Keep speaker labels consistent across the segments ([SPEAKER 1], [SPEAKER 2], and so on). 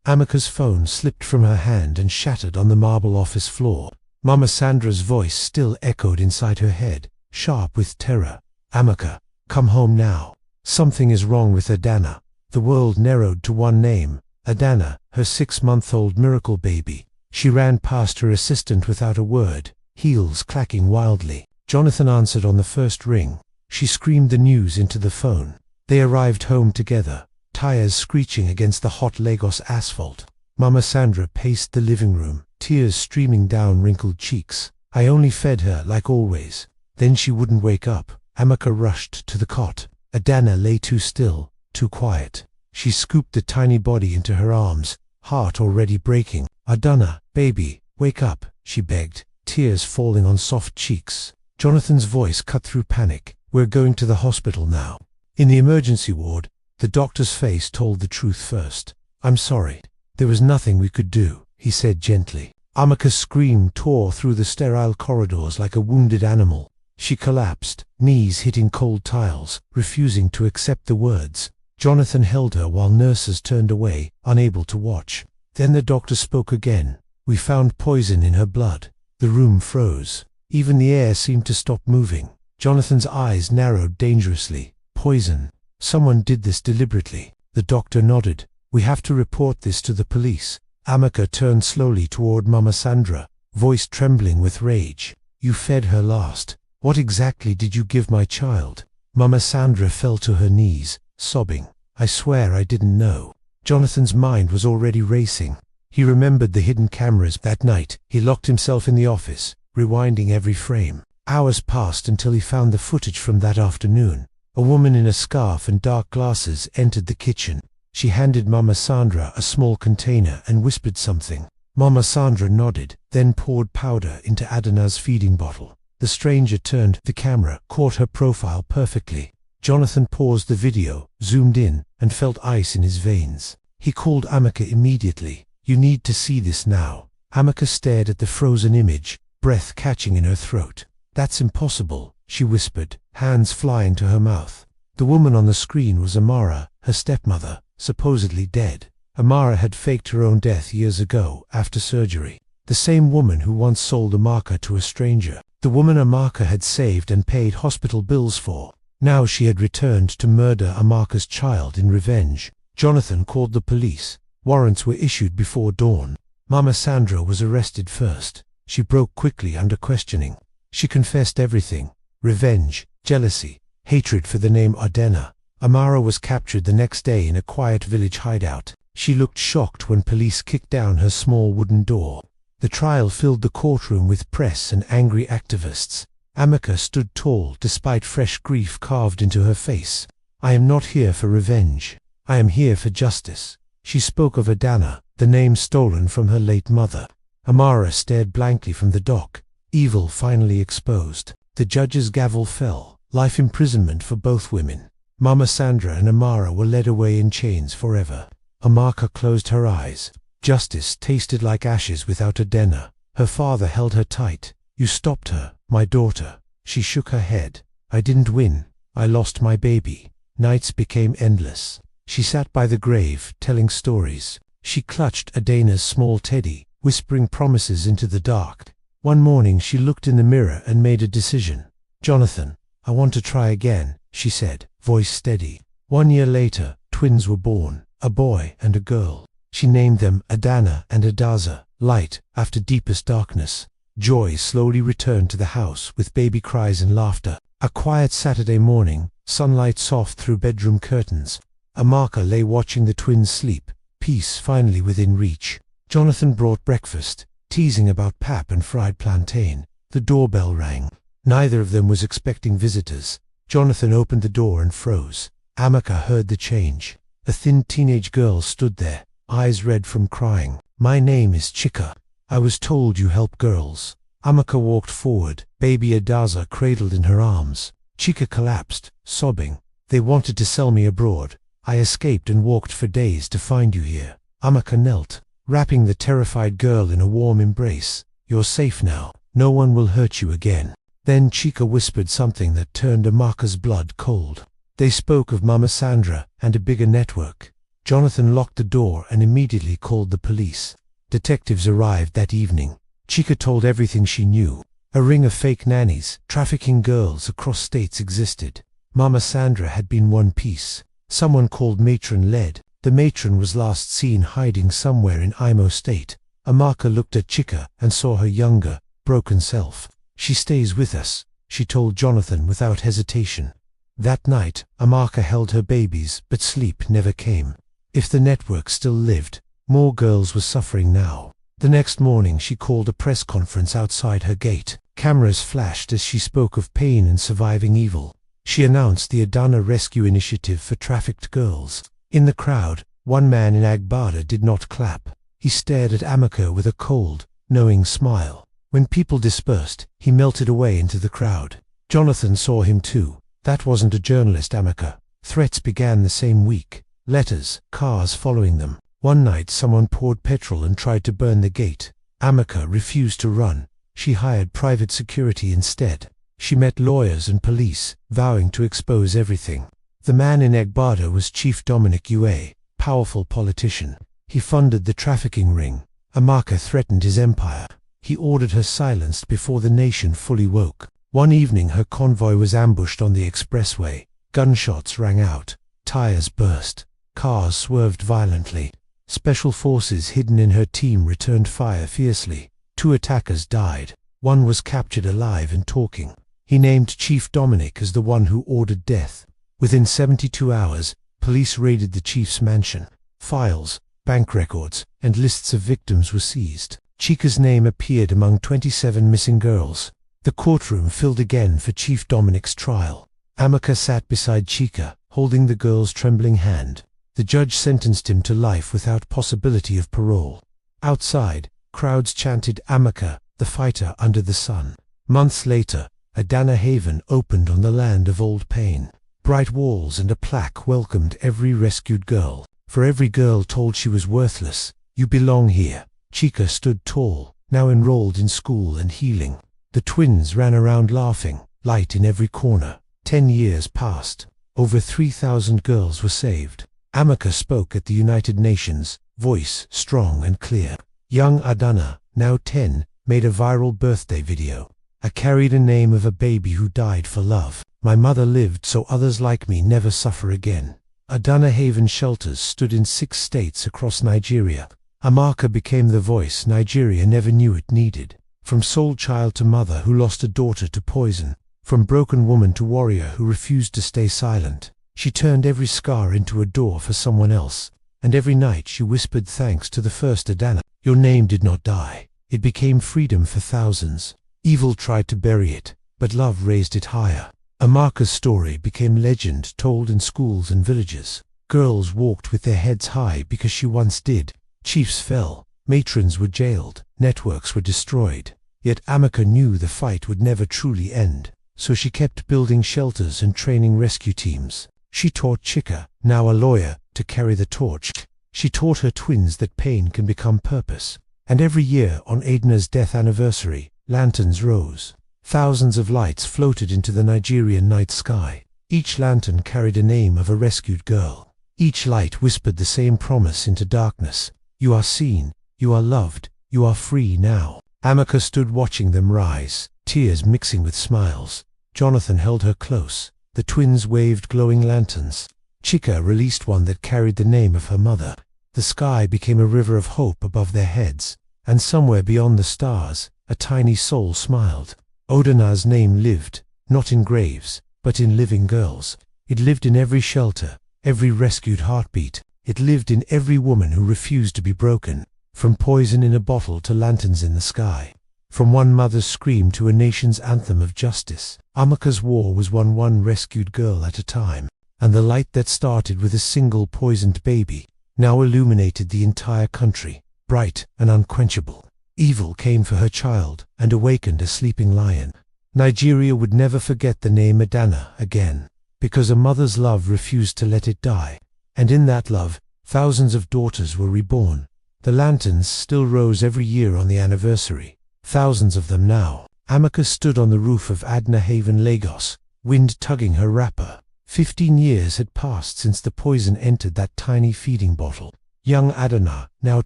[SPEAKER 1] Amaka's phone slipped from her hand and shattered on the marble office floor. Mama Sandra's voice still echoed inside her head, sharp with terror. "Amaka, come home now. Something is wrong with Adana." The world narrowed to one name, Adana, her 6-month-old miracle baby. She ran past her assistant without a word, heels clacking wildly. Jonathan answered on the first ring. She screamed the news into the phone. They arrived home together, tires screeching against the hot Lagos asphalt. Mama Sandra paced the living room, tears streaming down wrinkled cheeks. "I only fed her like always. Then she wouldn't wake up." Amaka rushed to the cot. Adana lay too still, too quiet. She scooped the tiny body into her arms, heart already breaking. "Adana, baby, wake up," she begged, tears falling on soft cheeks. Jonathan's voice cut through panic. "We're going to the hospital now." In the emergency ward, the doctor's face told the truth first. "I'm sorry. There was nothing we could do," he said gently. Amaka's scream tore through the sterile corridors like a wounded animal. She collapsed, knees hitting cold tiles, refusing to accept the words. Jonathan held her while nurses turned away, unable to watch. Then the doctor spoke again. "We found poison in her blood." The room froze. Even the air seemed to stop moving. Jonathan's eyes narrowed dangerously. "Poison. Someone did this deliberately." The doctor nodded. "We have to report this to the police." Amaka turned slowly toward Mama Sandra, voice trembling with rage. "You fed her last. What exactly did you give my child?" Mama Sandra fell to her knees, sobbing. "I swear I didn't know." Jonathan's mind was already racing. He remembered the hidden cameras that night. He locked himself in the office, rewinding every frame. Hours passed until he found the footage from that afternoon. A woman in a scarf and dark glasses entered the kitchen. She handed Mama Sandra a small container and whispered something. Mama Sandra nodded, then poured powder into Adana's feeding bottle. The stranger turned the camera, caught her profile perfectly. Jonathan paused the video, zoomed in, and felt ice in his veins. He called Amaka immediately. "You need to see this now." Amaka stared at the frozen image, breath catching in her throat. "That's impossible," she whispered, hands flying to her mouth. The woman on the screen was Amara, her stepmother, supposedly dead. Amara had faked her own death years ago, after surgery. The same woman who once sold Amaka to a stranger. The woman Amaka had saved and paid hospital bills for. Now she had returned to murder Amaka's child in revenge. Jonathan called the police. Warrants were issued before dawn. Mama Sandra was arrested first. She broke quickly under questioning. She confessed everything: revenge, jealousy, hatred for the name Adana. Amara was captured the next day in a quiet village hideout. She looked shocked when police kicked down her small wooden door. The trial filled the courtroom with press and angry activists. Amaka stood tall despite fresh grief carved into her face. "I am not here for revenge. I am here for justice." She spoke of Adana, the name stolen from her late mother. Amara stared blankly from the dock, evil finally exposed. The judge's gavel fell. Life imprisonment for both women. Mama Sandra and Amara were led away in chains forever. Amaka closed her eyes. Justice tasted like ashes without Adana. Her father held her tight. "You stopped her, my daughter." She shook her head. "I didn't win. I lost my baby." Nights became endless. She sat by the grave, telling stories. She clutched Adana's small teddy, whispering promises into the dark. One morning she looked in the mirror and made a decision. "Jonathan, I want to try again," she said, voice steady. 1 year later, twins were born, a boy and a girl. She named them Adana and Adaza, light after deepest darkness. Joy slowly returned to the house with baby cries and laughter. A quiet Saturday morning, sunlight soft through bedroom curtains. Amaka lay watching the twins sleep, peace finally within reach. Jonathan brought breakfast, teasing about pap and fried plantain. The doorbell rang. Neither of them was expecting visitors. Jonathan opened the door and froze. Amaka heard the change. A thin teenage girl stood there, eyes red from crying. "My name is Chika. I was told you help girls." Amaka walked forward, baby Adaza cradled in her arms. Chika collapsed, sobbing. "They wanted to sell me abroad. I escaped and walked for days to find you here." Amaka knelt, wrapping the terrified girl in a warm embrace. "You're safe now. No one will hurt you again." Then Chika whispered something that turned Amaka's blood cold. They spoke of Mama Sandra and a bigger network. Jonathan locked the door and immediately called the police. Detectives arrived that evening. Chica told everything she knew. A ring of fake nannies, trafficking girls across states existed. Mama Sandra had been one piece. Someone called Matron led. The matron was last seen hiding somewhere in Imo State. Amaka looked at Chica and saw her younger, broken self. She stays with us, she told Jonathan without hesitation. That night, Amaka held her babies, but sleep never came. If the network still lived, more girls were suffering now. The next morning she called a press conference outside her gate. Cameras flashed as she spoke of pain and surviving evil. She announced the Adana Rescue Initiative for trafficked girls. In the crowd, one man in Agbada did not clap. He stared at Amaka with a cold, knowing smile. When people dispersed, he melted away into the crowd. Jonathan saw him too. That wasn't a journalist, Amaka. Threats began the same week. Letters, cars following them. One night someone poured petrol and tried to burn the gate. Amaka refused to run. She hired private security instead. She met lawyers and police, vowing to expose everything. The man in Agbada was Chief Dominic Ua, powerful politician. He funded the trafficking ring. Amaka threatened his empire. He ordered her silenced before the nation fully woke. One evening her convoy was ambushed on the expressway. Gunshots rang out. Tires burst. Cars swerved violently. Special forces hidden in her team returned fire fiercely. 2 attackers died. One was captured alive and talking. He named Chief Dominic as the one who ordered death. Within 72 hours, police raided the chief's mansion. Files, bank records, and lists of victims were seized. Chica's name appeared among 27 missing girls. The courtroom filled again for Chief Dominic's trial. Amaka sat beside Chica, holding the girl's trembling hand. The judge sentenced him to life without possibility of parole. Outside, crowds chanted Amaka, the fighter under the sun. Months later, Adana Haven opened on the land of old pain. Bright walls and a plaque welcomed every rescued girl. For every girl told she was worthless, you belong here. Chica stood tall, now enrolled in school and healing. The twins ran around laughing, light in every corner. 10 years passed. Over 3,000 girls were saved. Amaka spoke at the United Nations, voice strong and clear. Young Adana, now 10, made a viral birthday video. I carried a name of a baby who died for love. My mother lived so others like me never suffer again. Adana Haven shelters stood in 6 states across Nigeria. Amaka became the voice Nigeria never knew it needed. From soul child to mother who lost a daughter to poison. From broken woman to warrior who refused to stay silent. She turned every scar into a door for someone else. And every night she whispered thanks to the first Adana. Your name did not die. It became freedom for thousands. Evil tried to bury it, but love raised it higher. Amaka's story became legend told in schools and villages. Girls walked with their heads high because she once did. Chiefs fell, matrons were jailed, networks were destroyed. Yet Amaka knew the fight would never truly end, so she kept building shelters and training rescue teams. She taught Chica, now a lawyer, to carry the torch. She taught her twins that pain can become purpose. And every year on Adna's death anniversary, lanterns rose. Thousands of lights floated into the Nigerian night sky. Each lantern carried a name of a rescued girl. Each light whispered the same promise into darkness. You are seen, you are loved, you are free now. Amaka stood watching them rise, tears mixing with smiles. Jonathan held her close. The twins waved glowing lanterns. Chica released one that carried the name of her mother. The sky became a river of hope above their heads, and somewhere beyond the stars, a tiny soul smiled. Odana's name lived, not in graves, but in living girls. It lived in every shelter, every rescued heartbeat. It lived in every woman who refused to be broken. From poison in a bottle to lanterns in the sky. From one mother's scream to a nation's anthem of justice. Amaka's war was won one rescued girl at a time. And the light that started with a single poisoned baby now illuminated the entire country, bright and unquenchable. Evil came for her child and awakened a sleeping lion. Nigeria would never forget the name Adana again, because a mother's love refused to let it die. And in that love, thousands of daughters were reborn. The lanterns still rose every year on the anniversary. Thousands of them now. Amaka stood on the roof of Adana Haven, Lagos, wind tugging her wrapper. 15 years had passed since the poison entered that tiny feeding bottle. Young Adana, now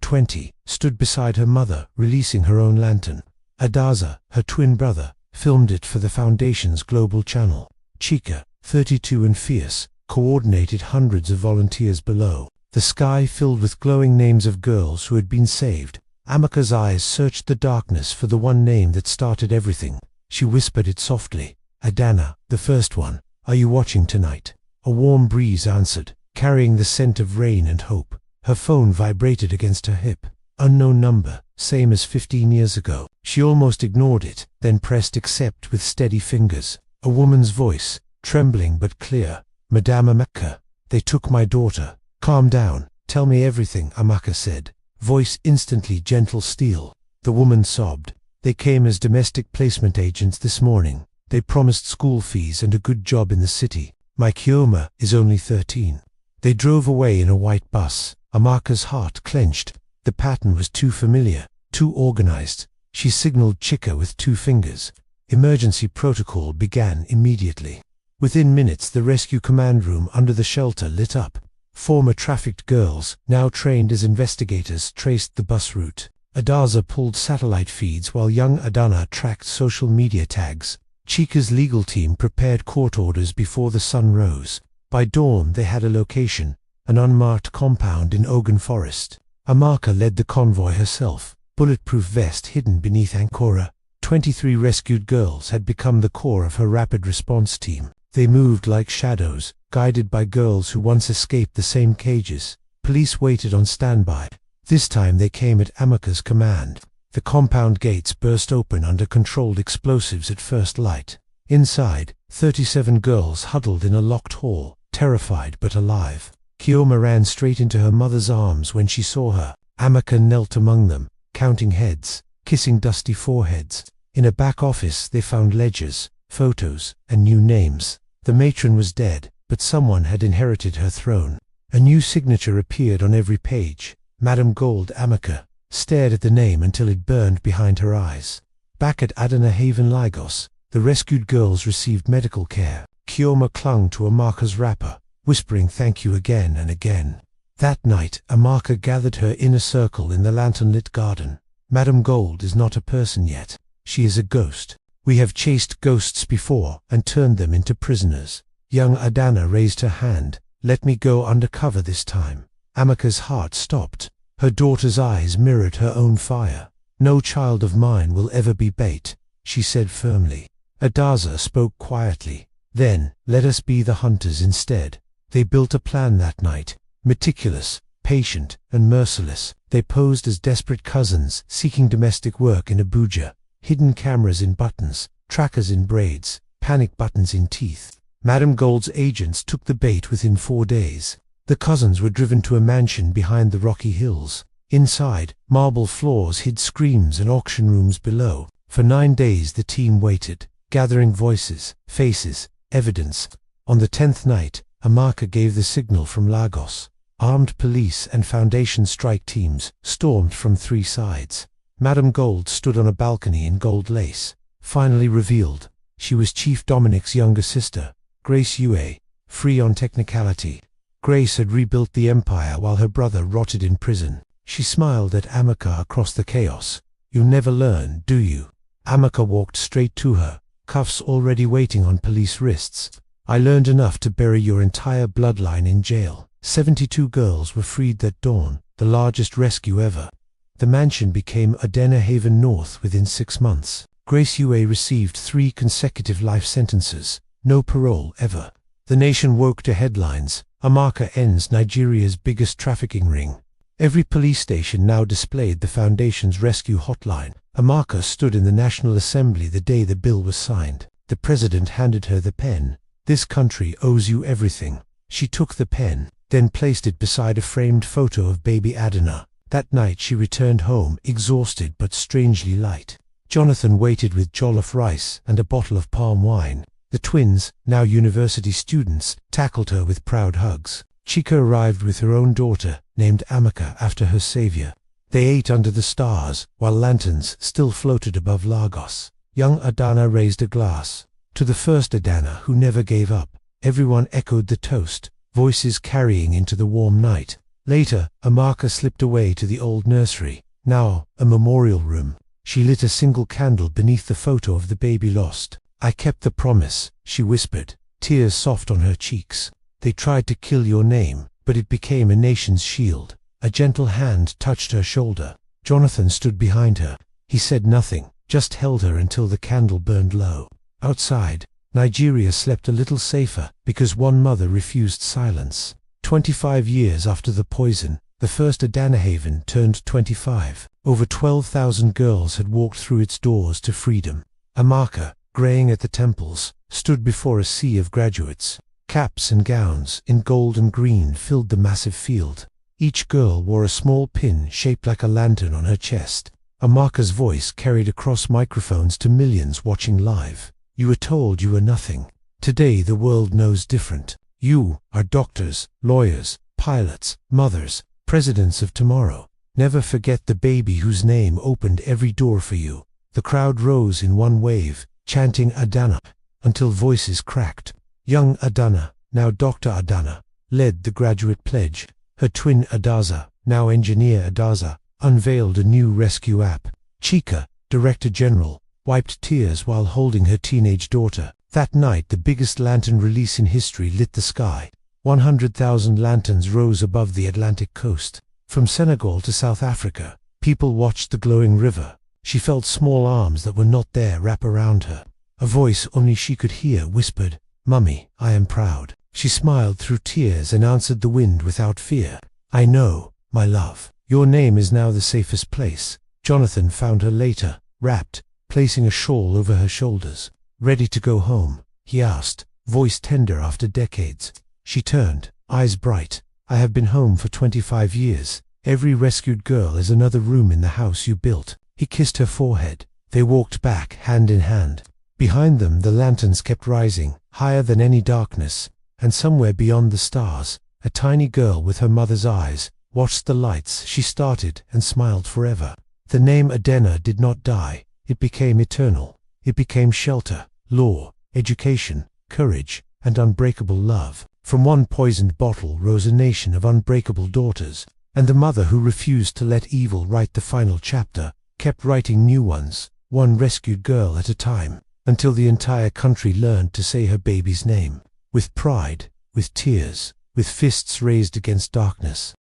[SPEAKER 1] 20, stood beside her mother, releasing her own lantern. Adaza, her twin brother, filmed it for the Foundation's global channel. Chika, 32 and fierce, coordinated hundreds of volunteers below. The sky filled with glowing names of girls who had been saved. Amaka's eyes searched the darkness for the one name that started everything. She whispered it softly. Adana, the first one, are you watching tonight? A warm breeze answered, carrying the scent of rain and hope. Her phone vibrated against her hip. Unknown number, same as 15 years ago. She almost ignored it, then pressed accept with steady fingers. A woman's voice, trembling but clear. Madame Amaka, they took my daughter. Calm down, tell me everything, Amaka said. Voice instantly gentle steel. The woman sobbed. They came as domestic placement agents this morning. They promised school fees and a good job in the city. My Kioma is only 13. They drove away in a white bus. Amaka's heart clenched. The pattern was too familiar, too organized. She signaled Chika with 2 fingers. Emergency protocol began immediately. Within minutes, the rescue command room under the shelter lit up. Former trafficked girls, now trained as investigators, traced the bus route. Adaza pulled satellite feeds while young Adana tracked social media tags. Chika's legal team prepared court orders before the sun rose. By dawn they had a location, an unmarked compound in Ogun Forest. Amaka led the convoy herself, bulletproof vest hidden beneath Ankora. 23 rescued girls had become the core of her rapid response team. They moved like shadows, guided by girls who once escaped the same cages. Police waited on standby. This time they came at Amaka's command. The compound gates burst open under controlled explosives at first light. Inside, 37 girls huddled in a locked hall, terrified but alive. Kioma ran straight into her mother's arms when she saw her. Amaka knelt among them, counting heads, kissing dusty foreheads. In a back office they found ledgers, photos, and new names. The matron was dead, but someone had inherited her throne. A new signature appeared on every page. Madame Gold Amaka stared at the name until it burned behind her eyes. Back at Adana Haven, Lagos, the rescued girls received medical care. Kioma clung to Amaka's wrapper, whispering thank you again and again. That night, Amaka gathered her inner circle in the lantern-lit garden. Madame Gold is not a person yet. She is a ghost. We have chased ghosts before and turned them into prisoners. Young Adana raised her hand. Let me go undercover this time. Amaka's heart stopped. Her daughter's eyes mirrored her own fire. No child of mine will ever be bait, she said firmly. Adaza spoke quietly. Then, let us be the hunters instead. They built a plan that night. Meticulous, patient, and merciless. They posed as desperate cousins seeking domestic work in Abuja. Hidden cameras in buttons, trackers in braids, panic buttons in teeth. Madame Gold's agents took the bait within 4 days. The cousins were driven to a mansion behind the rocky hills. Inside, marble floors hid screams and auction rooms below. For 9 days the team waited, gathering voices, faces, evidence. On the 10th night, Amaka gave the signal from Lagos. Armed police and Foundation strike teams stormed from 3 sides. Madame Gold stood on a balcony in gold lace. Finally revealed, she was Chief Dominic's younger sister, Grace Yue, free on technicality. Grace had rebuilt the empire while her brother rotted in prison. She smiled at Amaka across the chaos. You never learn, do you? Amaka walked straight to her, cuffs already waiting on police wrists. I learned enough to bury your entire bloodline in jail. 72 girls were freed that dawn, the largest rescue ever. The mansion became Adana Haven North within 6 months. Grace Yue received 3 consecutive life sentences, no parole ever. The nation woke to headlines. Amaka ends Nigeria's biggest trafficking ring. Every police station now displayed the Foundation's rescue hotline. Amaka stood in the National Assembly the day the bill was signed. The president handed her the pen. This country owes you everything. She took the pen, then placed it beside a framed photo of baby Adana. That night she returned home, exhausted but strangely light. Jonathan waited with jollof rice and a bottle of palm wine. The twins, now university students, tackled her with proud hugs. Chika arrived with her own daughter, named Amaka after her savior. They ate under the stars, while lanterns still floated above Lagos. Young Adana raised a glass. To the first Adana who never gave up. Everyone echoed the toast, voices carrying into the warm night. Later, Amaka slipped away to the old nursery, now a memorial room. She lit a single candle beneath the photo of the baby lost. "I kept the promise," she whispered, tears soft on her cheeks. "They tried to kill your name, but it became a nation's shield." A gentle hand touched her shoulder. Jonathan stood behind her. He said nothing, just held her until the candle burned low. Outside, Nigeria slept a little safer because one mother refused silence. 25 years after the poison, the first Adanahaven turned 25. Over 12,000 girls had walked through its doors to freedom. Amaka, graying at the temples, stood before a sea of graduates. Caps and gowns in gold and green filled the massive field. Each girl wore a small pin shaped like a lantern on her chest. Amaka's voice carried across microphones to millions watching live. "You were told you were nothing. Today the world knows different. You are doctors, lawyers, pilots, mothers, presidents of tomorrow. Never forget the baby whose name opened every door for you." The crowd rose in one wave, chanting Adana, until voices cracked. Young Adana, now Dr. Adana, led the graduate pledge. Her twin Adaza, now engineer Adaza, unveiled a new rescue app. Chika, Director General, wiped tears while holding her teenage daughter. That night the biggest lantern release in history lit the sky. 100,000 lanterns rose above the Atlantic coast. From Senegal to South Africa, people watched the glowing river. She felt small arms that were not there wrap around her. A voice only she could hear whispered, "Mummy, I am proud." She smiled through tears and answered the wind without fear. "I know, my love. Your name is now the safest place." Jonathan found her later, wrapped, placing a shawl over her shoulders. "Ready to go home?" he asked, voice tender after decades. She turned, eyes bright. "I have been home for 25 years. Every rescued girl is another room in the house you built." He kissed her forehead. They walked back, hand in hand. Behind them the lanterns kept rising, higher than any darkness, and somewhere beyond the stars, a tiny girl with her mother's eyes watched the lights. She started and smiled forever. The name Adena did not die. It became eternal. It became shelter, law, education, courage, and unbreakable love. From one poisoned bottle rose a nation of unbreakable daughters, and the mother who refused to let evil write the final chapter kept writing new ones, one rescued girl at a time, until the entire country learned to say her baby's name. With pride, with tears, with fists raised against darkness.